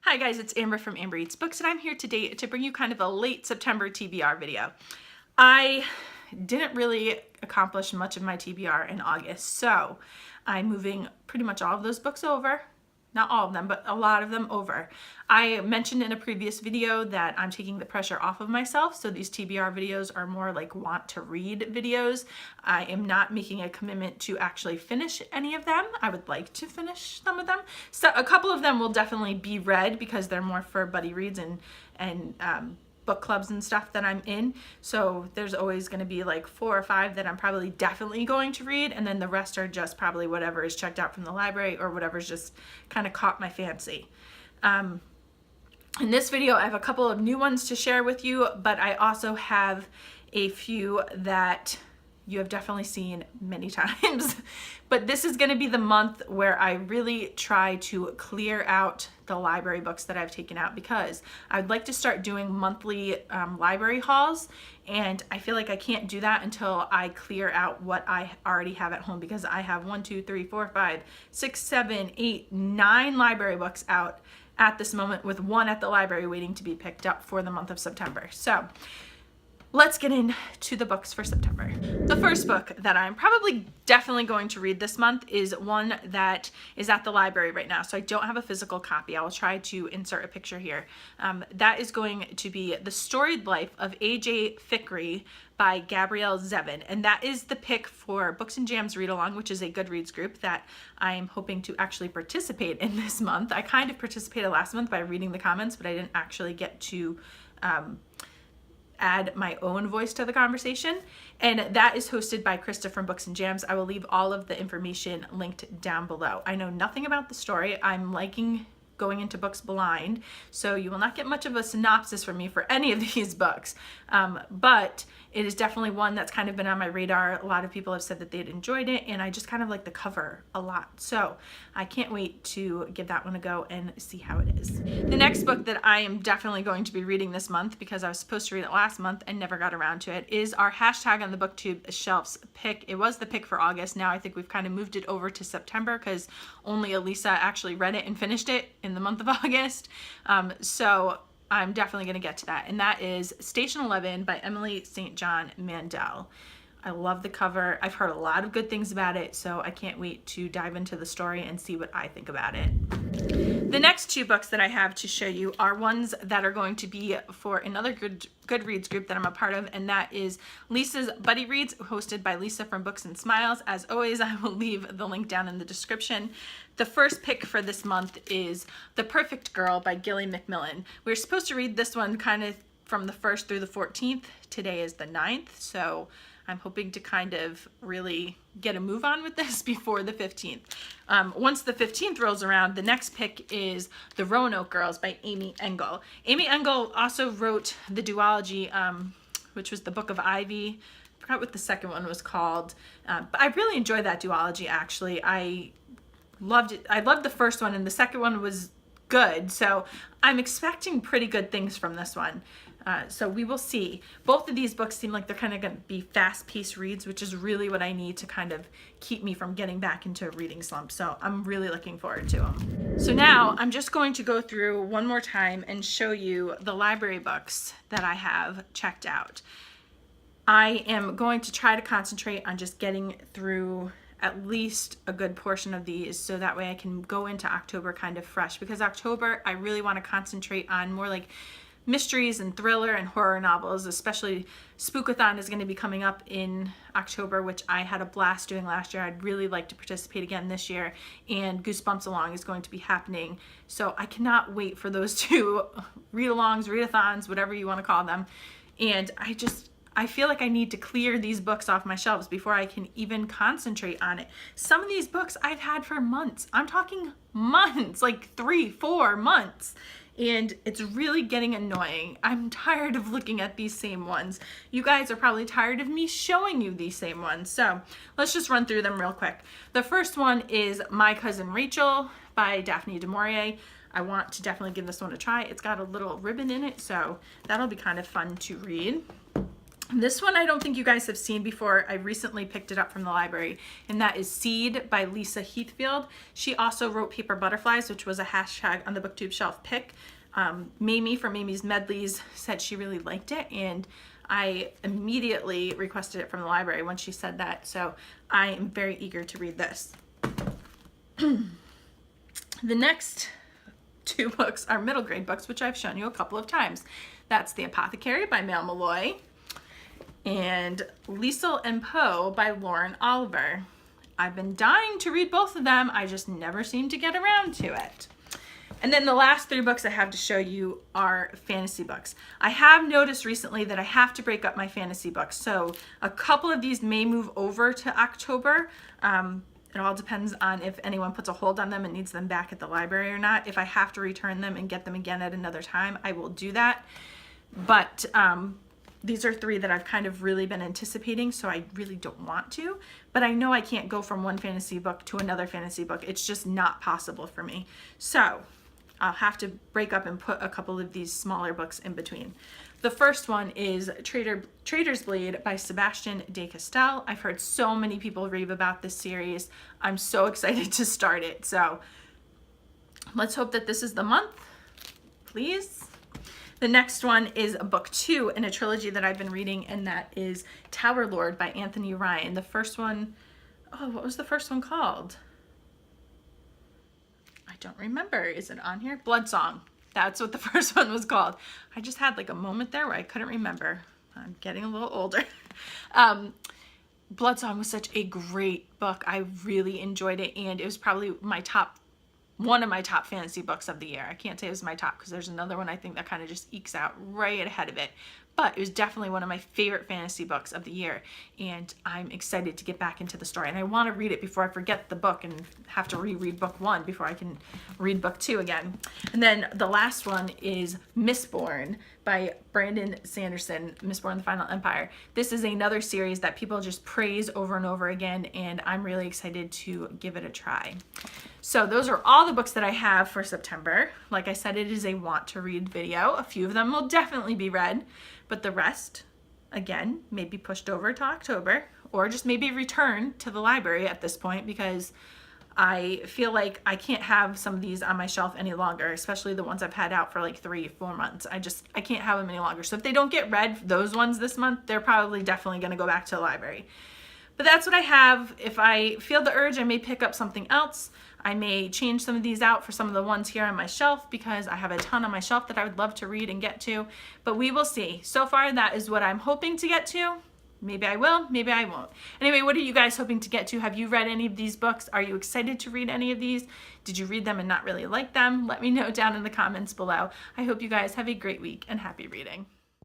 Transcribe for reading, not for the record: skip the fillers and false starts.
Hi guys, it's Amber from Amber Eats Books, and I'm here today to bring you kind of a late September TBR video. I didn't really accomplish much of my TBR in August, so I'm moving pretty much all of those books over. Not all of them, but a lot of them over. I mentioned in a previous video that I'm taking the pressure off of myself, so these TBR videos are more like want to read videos. I am not making a commitment to actually finish any of them. I would like to finish some of them. So a couple of them will definitely be read because they're more for buddy reads and book clubs and stuff that I'm in. So there's always going to be like 4 or 5 that I'm probably definitely going to read, and then the rest are just probably whatever is checked out from the library or whatever's just kind of caught my fancy. In this video I have a couple of new ones to share with you, but I also have a few that you have definitely seen many times. But this is going to be the month where I really try to clear out the library books that I've taken out, because I would like to start doing monthly library hauls, and I feel like I can't do that until I clear out what I already have at home, because I have 1, 2, 3, 4, 5, 6, 7, 8, 9 library books out at this moment, with 1 at the library waiting to be picked up for the month of September. So let's get into the books for September. The first book that I'm probably definitely going to read this month is one that is at the library right now, so I don't have a physical copy. I will try to insert a picture here. That is going to be The Storied Life of A.J. Fikri by Gabrielle Zevin, and that is the pick for Books and Jams Read Along, which is a Goodreads group that I am hoping to actually participate in this month. I kind of participated last month by reading the comments, but I didn't actually get to add my own voice to the conversation, and that is hosted by Krista from Books and Jams. I will leave all of the information linked down below. I know nothing about the story. I'm liking going into books blind, so you will not get much of a synopsis from me for any of these books, but it is definitely one that's kind of been on my radar. A lot of people have said that they'd enjoyed it, and I just kind of like the cover a lot, so I can't wait to give that one a go and see how it is. The next book that I am definitely going to be reading this month, because I was supposed to read it last month and never got around to it, is our hashtag on the booktube shelves pick. It was the pick for August. Now I think we've kind of moved it over to September because only Elisa actually read it and finished it in the month of August. So I'm definitely going to get to that, and that is Station 11 by Emily St. John Mandel. I love the cover. I've heard a lot of good things about it, so I can't wait to dive into the story and see what I think about it. The next 2 books that I have to show you are ones that are going to be for another Goodreads group that I'm a part of, and that is Lisa's Buddy Reads, hosted by Lisa from Books and Smiles. As always, I will leave the link down in the description. The first pick for this month is The Perfect Girl by Gilly McMillan. We're supposed to read this one kind of from the 1st through the 14th. Today is the 9th, so I'm hoping to kind of really get a move on with this before the 15th. Once the 15th rolls around, the next pick is The Roanoke Girls by Amy Engel. Amy Engel also wrote the duology, which was the Book of Ivy. I forgot what the second one was called, but I really enjoyed that duology, actually. I loved it. I loved the first one, and the second one was good, so I'm expecting pretty good things from this one. So we will see. Both of these books seem like they're kind of going to be fast-paced reads, which is really what I need to kind of keep me from getting back into a reading slump. So I'm really looking forward to them. So now I'm just going to go through one more time and show you the library books that I have checked out. I am going to try to concentrate on just getting through at least a good portion of these, so that way I can go into October kind of fresh, because October I really want to concentrate on more like mysteries and thriller and horror novels. Especially Spookathon is going to be coming up in October, which I had a blast doing last year. I'd really like to participate again this year, and Goosebumps Along is going to be happening, so I cannot wait for those 2 read-alongs, readathons, whatever you want to call them. And I feel like I need to clear these books off my shelves before I can even concentrate on it. Some of these books I've had for months. I'm talking months, like 3, 4 months. And it's really getting annoying. I'm tired of looking at these same ones. You guys are probably tired of me showing you these same ones. So let's just run through them real quick. The first one is My Cousin Rachel by Daphne du Maurier. I want to definitely give this one a try. It's got a little ribbon in it, so that'll be kind of fun to read. This one I don't think you guys have seen before. I recently picked it up from the library, and that is Seed by Lisa Heathfield. She also wrote Paper Butterflies, which was a hashtag on the BookTube shelf pick. Mamie from Mamie's Medleys said she really liked it, and I immediately requested it from the library when she said that, so I am very eager to read this. The next two books are middle grade books, which I've shown you a couple of times. That's The Apothecary by Mal Malloy and Liesel and Poe by Lauren Oliver. I've been dying to read both of them. I just never seem to get around to it. And then the last three books I have to show you are fantasy books. I have noticed recently that I have to break up my fantasy books. So a couple of these may move over to October. It all depends on if anyone puts a hold on them and needs them back at the library or not. If I have to return them and get them again at another time, I will do that. But these are three that I've kind of really been anticipating, so I really don't want to. But I know I can't go from one fantasy book to another fantasy book. It's just not possible for me. So I'll have to break up and put a couple of these smaller books in between. The first one is Traitor's Blade by Sebastian de Castell. I've heard so many people rave about this series. I'm so excited to start it. So let's hope that this is the month, please. The next one is book 2 in a trilogy that I've been reading, and that is Tower Lord by Anthony Ryan. The first one, oh, what was the first one called? I don't remember. Is it on here? Blood Song. That's what the first one was called. I just had like a moment there where I couldn't remember. I'm getting a little older. Blood Song was such a great book. I really enjoyed it, and it was probably one of my top fantasy books of the year. I can't say it was my top because there's another one I think that kind of just ekes out right ahead of it. But it was definitely one of my favorite fantasy books of the year, and I'm excited to get back into the story. And I want to read it before I forget the book and have to reread book 1 before I can read book 2 again. And then the last one is Mistborn by Brandon Sanderson, Mistborn: The Final Empire. This is another series that people just praise over and over again, and I'm really excited to give it a try. So those are all the books that I have for September. Like I said, it is a want to read video. A few of them will definitely be read, but the rest, again, may be pushed over to October or just maybe returned to the library at this point, because I feel like I can't have some of these on my shelf any longer, especially the ones I've had out for like 3-4 months. I can't have them any longer. So if they don't get read, those ones this month, they're probably definitely going to go back to the library. But that's what I have. If I feel the urge, I may pick up something else. I may change some of these out for some of the ones here on my shelf, because I have a ton on my shelf that I would love to read and get to, but we will see. So far, that is what I'm hoping to get to. Maybe I will, maybe I won't. Anyway, what are you guys hoping to get to? Have you read any of these books? Are you excited to read any of these? Did you read them and not really like them? Let me know down in the comments below. I hope you guys have a great week and happy reading.